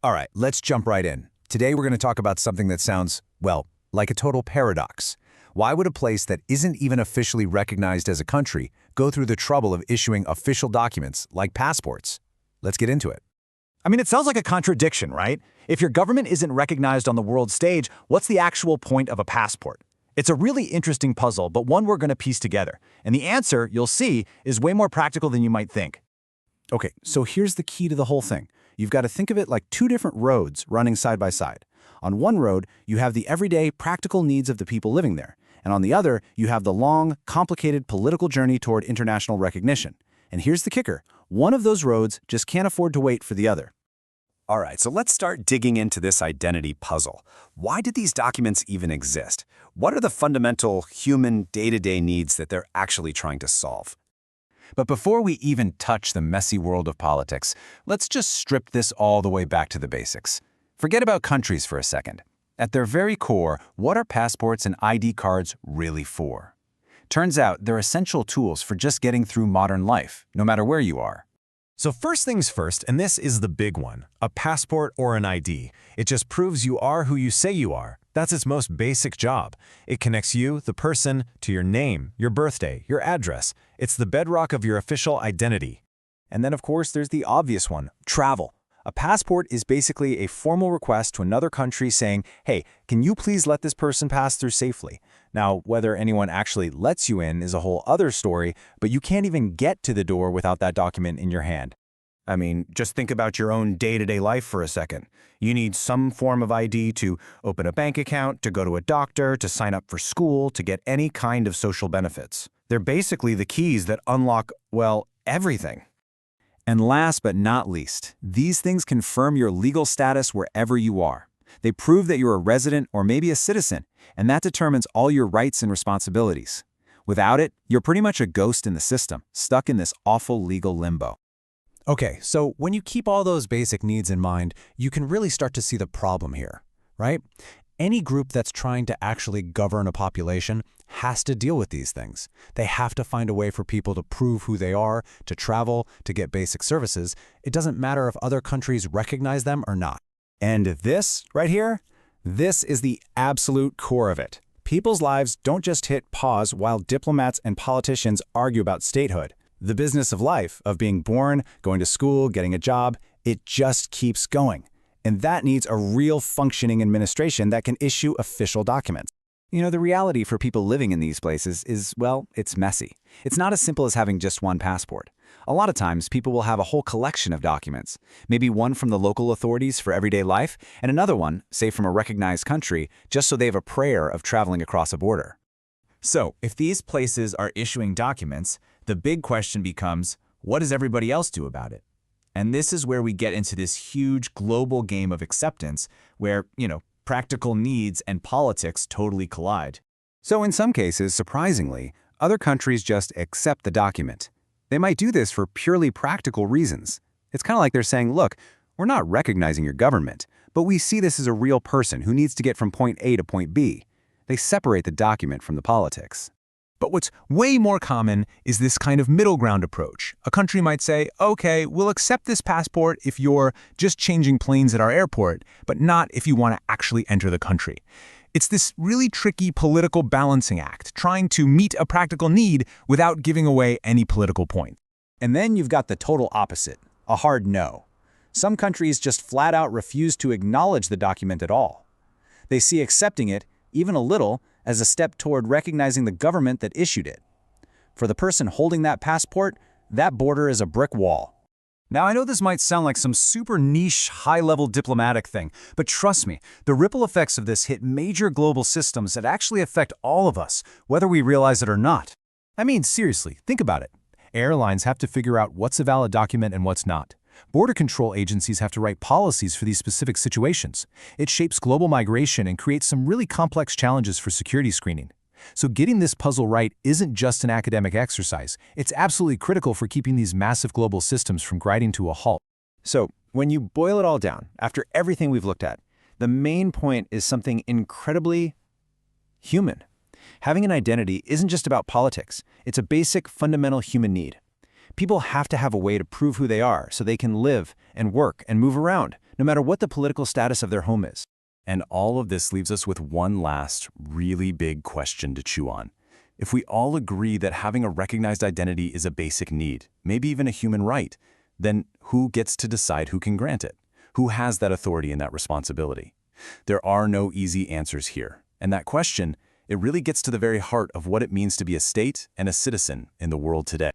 All right, let's jump right in. Today we're going to talk about something that sounds, well, like a total paradox. Why would a place that isn't even officially recognized as a country go through the trouble of issuing official documents like passports? Let's get into it. I mean, it sounds like a contradiction, right? If your government isn't recognized on the world stage, what's the actual point of a passport? It's a really interesting puzzle, but one we're going to piece together. And the answer, you'll see, is way more practical than you might think. Okay, so here's the key to the whole thing. You've got to think of it like two different roads running side by side. On one road, you have the everyday practical needs of the people living there. And on the other, you have the long, complicated political journey toward international recognition. And here's the kicker. One of those roads just can't afford to wait for the other. All right, so let's start digging into this identity puzzle. Why did these documents even exist? What are the fundamental human day-to-day needs that they're actually trying to solve? But before we even touch the messy world of politics, let's just strip this all the way back to the basics. Forget about countries for a second. At their very core, what are passports and ID cards really for? Turns out they're essential tools for just getting through modern life, no matter where you are. So first things first, and this is the big one, a passport or an ID. It just proves you are who you say you are. That's its most basic job. It connects you, the person, to your name, your birthday, your address. It's the bedrock of your official identity. And then, of course, there's the obvious one, travel. A passport is basically a formal request to another country saying, hey, can you please let this person pass through safely? Now, whether anyone actually lets you in is a whole other story, but you can't even get to the door without that document in your hand. I mean, just think about your own day-to-day life for a second. You need some form of ID to open a bank account, to go to a doctor, to sign up for school, to get any kind of social benefits. They're basically the keys that unlock, well, everything. And last but not least, these things confirm your legal status wherever you are. They prove that you're a resident or maybe a citizen, and that determines all your rights and responsibilities. Without it, you're pretty much a ghost in the system, stuck in this awful legal limbo. Okay, so when you keep all those basic needs in mind, you can really start to see the problem here, right? Any group that's trying to actually govern a population has to deal with these things. They have to find a way for people to prove who they are, to travel, to get basic services. It doesn't matter if other countries recognize them or not. And this, right here, this is the absolute core of it. People's lives don't just hit pause while diplomats and politicians argue about statehood. The business of life, of being born, going to school, getting a job, it just keeps going. And that needs a real functioning administration that can issue official documents. You know, the reality for people living in these places is, well, it's messy. It's not as simple as having just one passport. A lot of times, people will have a whole collection of documents, maybe one from the local authorities for everyday life, and another one, say from a recognized country, just so they have a prayer of traveling across a border. So, if these places are issuing documents, the big question becomes, what does everybody else do about it? And this is where we get into this huge global game of acceptance where, practical needs and politics totally collide. So in some cases, surprisingly, other countries just accept the document. They might do this for purely practical reasons. It's kind of like they're saying, look, we're not recognizing your government, but we see this as a real person who needs to get from point A to point B. They separate the document from the politics. But what's way more common is this kind of middle ground approach. A country might say, okay, we'll accept this passport if you're just changing planes at our airport, but not if you want to actually enter the country. It's this really tricky political balancing act, trying to meet a practical need without giving away any political point. And then you've got the total opposite, a hard no. Some countries just flat out refuse to acknowledge the document at all. They see accepting it, even a little, as a step toward recognizing the government that issued it. For the person holding that passport, that border is a brick wall. Now, I know this might sound like some super niche, high-level diplomatic thing, but trust me, the ripple effects of this hit major global systems that actually affect all of us, whether we realize it or not. I mean, seriously, think about it. Airlines have to figure out what's a valid document and what's not. Border control agencies have to write policies for these specific situations. It shapes global migration and creates some really complex challenges for security screening. So getting this puzzle right isn't just an academic exercise. It's absolutely critical for keeping these massive global systems from grinding to a halt. So when you boil it all down, after everything we've looked at, the main point is something incredibly human. Having an identity isn't just about politics. It's a basic, fundamental human need. People have to have a way to prove who they are so they can live and work and move around, no matter what the political status of their home is. And all of this leaves us with one last, really big question to chew on. If we all agree that having a recognized identity is a basic need, maybe even a human right, then who gets to decide who can grant it? Who has that authority and that responsibility? There are no easy answers here. And that question, it really gets to the very heart of what it means to be a state and a citizen in the world today.